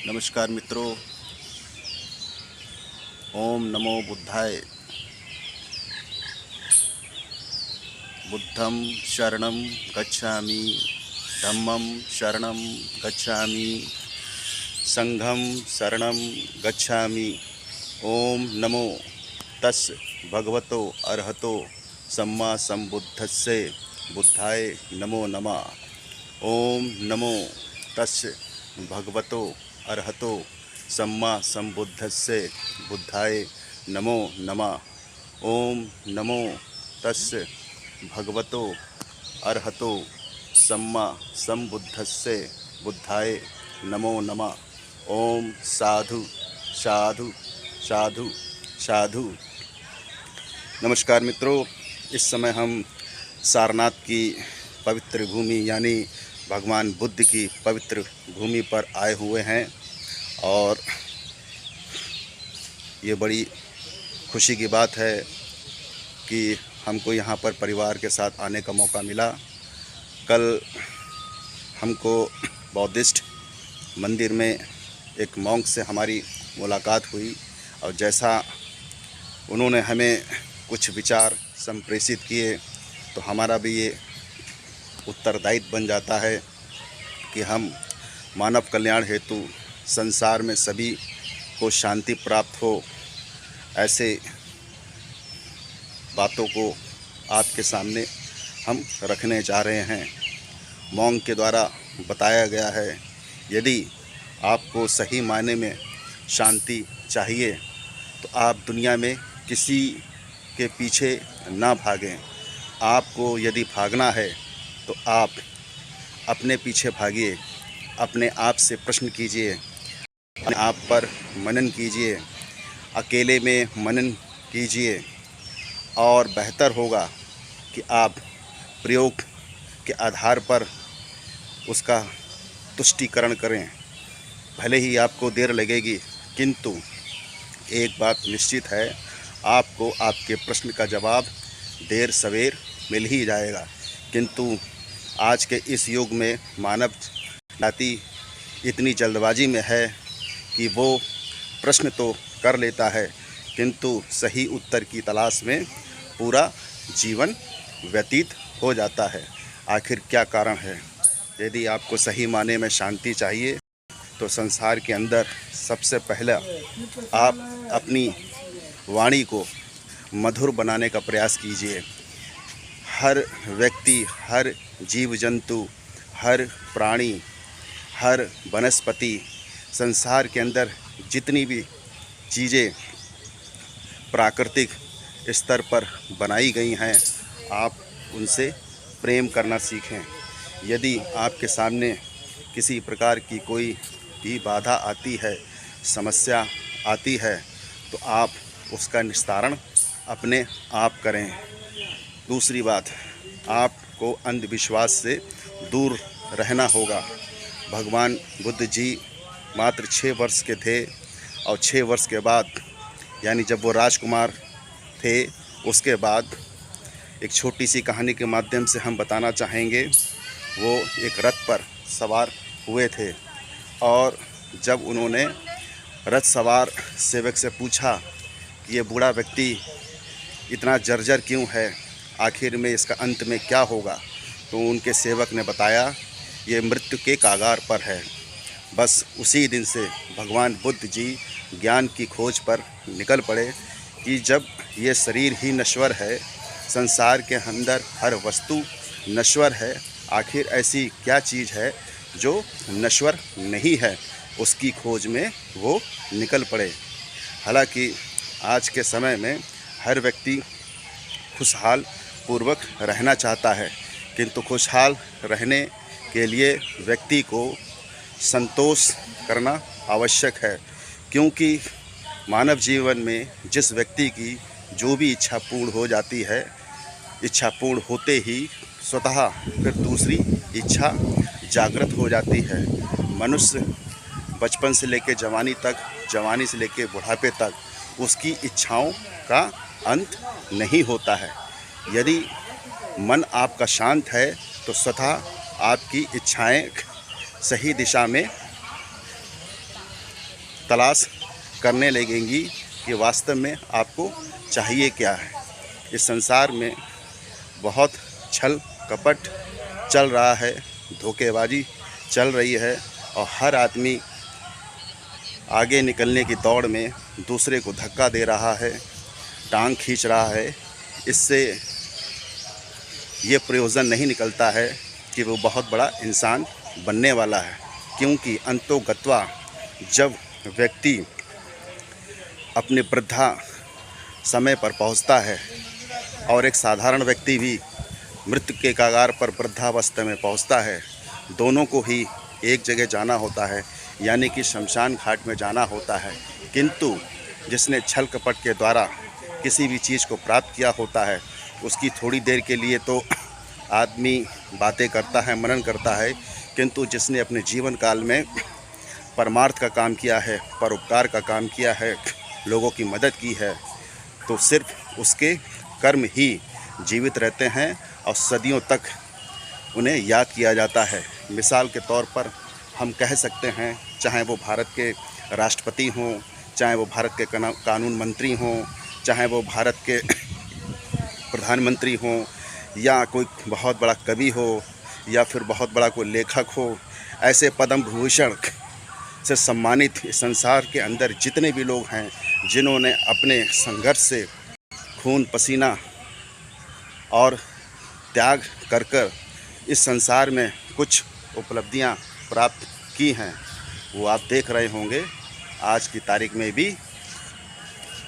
नमस्कार मित्रों। ओम नमो बुद्धाय। बुद्धं शरणं गच्छामि, धम्मं शरणं गच्छामि, संघं शरणं गच्छामि। ओम नमो तस् भगवतो अरहतो सम्मा संबुद्धस्से बुद्धाय नमो नमः। ओम नमो तस् भगवतो अरहतो सम्मा संबुद्धस्से बुद्धाय नमो नमः। ओम नमो तस् भगवतो अरहतो सम्मा संबुद्धस्से बुद्धाय नमो नमः। ओम साधु साधु साधु साधु। नमस्कार मित्रों, इस समय हम सारनाथ की पवित्र भूमि यानी भगवान बुद्ध की पवित्र भूमि पर आए हुए हैं और ये बड़ी खुशी की बात है कि हमको यहाँ पर परिवार के साथ आने का मौका मिला। कल हमको बौद्धिस्ट मंदिर में एक मॉन्क से हमारी मुलाकात हुई और जैसा उन्होंने हमें कुछ विचार संप्रेषित किए तो हमारा भी ये उत्तरदायित्व बन जाता है कि हम मानव कल्याण हेतु संसार में सभी को शांति प्राप्त हो, ऐसे बातों को आपके सामने हम रखने जा रहे हैं। मॉन्क के द्वारा बताया गया है, यदि आपको सही मायने में शांति चाहिए तो आप दुनिया में किसी के पीछे ना भागें। आपको यदि भागना है तो आप अपने पीछे भागिए, अपने आप से प्रश्न कीजिए, अपने आप पर मनन कीजिए, अकेले में मनन कीजिए और बेहतर होगा कि आप प्रयोग के आधार पर उसका तुष्टीकरण करें। भले ही आपको देर लगेगी, किंतु एक बात निश्चित है, आपको आपके प्रश्न का जवाब देर सवेर मिल ही जाएगा। किंतु आज के इस युग में मानव जाति इतनी जल्दबाजी में है कि वो प्रश्न तो कर लेता है किंतु सही उत्तर की तलाश में पूरा जीवन व्यतीत हो जाता है। आखिर क्या कारण है? यदि आपको सही माने में शांति चाहिए तो संसार के अंदर सबसे पहले आप अपनी वाणी को मधुर बनाने का प्रयास कीजिए। हर व्यक्ति, हर जीव जंतु, हर प्राणी, हर वनस्पति, संसार के अंदर जितनी भी चीज़ें प्राकृतिक स्तर पर बनाई गई हैं, आप उनसे प्रेम करना सीखें। यदि आपके सामने किसी प्रकार की कोई भी बाधा आती है, समस्या आती है, तो आप उसका निस्तारण अपने आप करें। दूसरी बात, आपको अंधविश्वास से दूर रहना होगा। भगवान बुद्ध जी मात्र 6 वर्ष के थे और 6 वर्ष के बाद यानी जब वो राजकुमार थे, उसके बाद एक छोटी सी कहानी के माध्यम से हम बताना चाहेंगे। वो एक रथ पर सवार हुए थे और जब उन्होंने रथ सवार सेवक से पूछा कि ये बूढ़ा व्यक्ति इतना जर्जर क्यों है, आखिर में इसका अंत में क्या होगा, तो उनके सेवक ने बताया ये मृत्यु के कागार पर है। बस उसी दिन से भगवान बुद्ध जी ज्ञान की खोज पर निकल पड़े कि जब ये शरीर ही नश्वर है, संसार के अंदर हर वस्तु नश्वर है, आखिर ऐसी क्या चीज़ है जो नश्वर नहीं है, उसकी खोज में वो निकल पड़े। हालांकि आज के समय में हर व्यक्ति खुशहाल पूर्वक रहना चाहता है, किंतु खुशहाल रहने के लिए व्यक्ति को संतोष करना आवश्यक है। क्योंकि मानव जीवन में जिस व्यक्ति की जो भी इच्छा पूर्ण हो जाती है, इच्छा पूर्ण होते ही स्वतः फिर दूसरी इच्छा जागृत हो जाती है। मनुष्य बचपन से लेकर जवानी तक, जवानी से लेकर बुढ़ापे तक उसकी इच्छाओं का अंत नहीं होता है। यदि मन आपका शांत है तो स्वतः आपकी इच्छाएं सही दिशा में तलाश करने लगेंगी कि वास्तव में आपको चाहिए क्या है। इस संसार में बहुत छल कपट चल रहा है, धोखेबाजी चल रही है और हर आदमी आगे निकलने की दौड़ में दूसरे को धक्का दे रहा है, टांग खींच रहा है। इससे ये प्रयोजन नहीं निकलता है कि वो बहुत बड़ा इंसान बनने वाला है, क्योंकि अंतोगत्वा जब व्यक्ति अपने वृद्धा समय पर पहुंचता है और एक साधारण व्यक्ति भी मृत्यु के कगार पर वृद्धावस्था में पहुंचता है, दोनों को ही एक जगह जाना होता है, यानी कि शमशान घाट में जाना होता है। किंतु जिसने छल कपट के द्वारा किसी भी चीज़ को प्राप्त किया होता है, उसकी थोड़ी देर के लिए तो आदमी बातें करता है, मनन करता है, किंतु जिसने अपने जीवन काल में परमार्थ का काम किया है, परोपकार का काम किया है, लोगों की मदद की है, तो सिर्फ उसके कर्म ही जीवित रहते हैं और सदियों तक उन्हें याद किया जाता है। मिसाल के तौर पर हम कह सकते हैं, चाहे वो भारत के राष्ट्रपति हों, चाहे वो भारत के कानून मंत्री हों, चाहे वो भारत के प्रधानमंत्री हों, या कोई बहुत बड़ा कवि हो, या फिर बहुत बड़ा कोई लेखक हो, ऐसे पद्म भूषण से सम्मानित इस संसार के अंदर जितने भी लोग हैं, जिन्होंने अपने संघर्ष से खून पसीना और त्याग कर कर इस संसार में कुछ उपलब्धियां प्राप्त की हैं, वो आप देख रहे होंगे। आज की तारीख में भी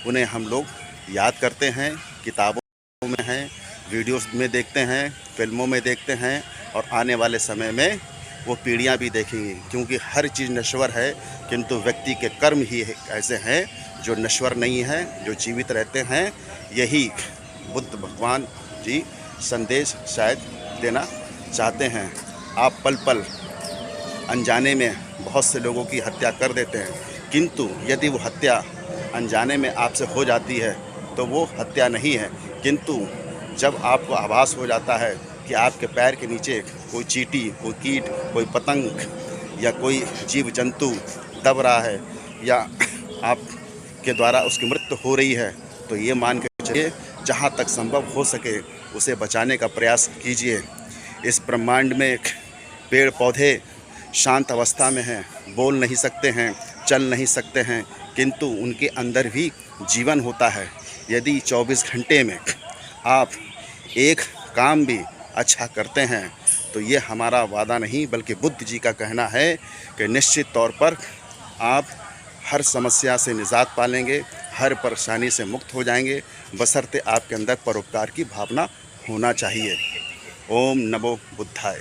उन्हें हम लोग याद करते हैं, किताबों में हैं, वीडियोस में देखते हैं, फिल्मों में देखते हैं, और आने वाले समय में वो पीढ़ियां भी देखेंगी, क्योंकि हर चीज़ नश्वर है, किंतु व्यक्ति के कर्म ही ऐसे हैं जो नश्वर नहीं हैं, जो जीवित रहते हैं। यही बुद्ध भगवान जी संदेश शायद देना चाहते हैं। आप पल पल अनजाने में बहुत से लोगों की हत्या कर देते हैं, किंतु यदि वो हत्या अनजाने में आपसे हो जाती है तो वो हत्या नहीं है। किंतु जब आपको आभास हो जाता है कि आपके पैर के नीचे कोई चींटी, कोई कीट, कोई पतंग या कोई जीव जंतु दब रहा है, या आपके द्वारा उसकी मृत्यु हो रही है, तो ये मान के चलिए जहाँ तक संभव हो सके उसे बचाने का प्रयास कीजिए। इस ब्रह्मांड में पेड़ पौधे शांत अवस्था में हैं, बोल नहीं सकते हैं, चल नहीं सकते हैं, किंतु उनके अंदर भी जीवन होता है। यदि 24 घंटे में आप एक काम भी अच्छा करते हैं तो ये हमारा वादा नहीं, बल्कि बुद्ध जी का कहना है कि निश्चित तौर पर आप हर समस्या से निजात पालेंगे, हर परेशानी से मुक्त हो जाएंगे, बशर्ते आपके अंदर परोपकार की भावना होना चाहिए। ओम नमो बुद्धाय।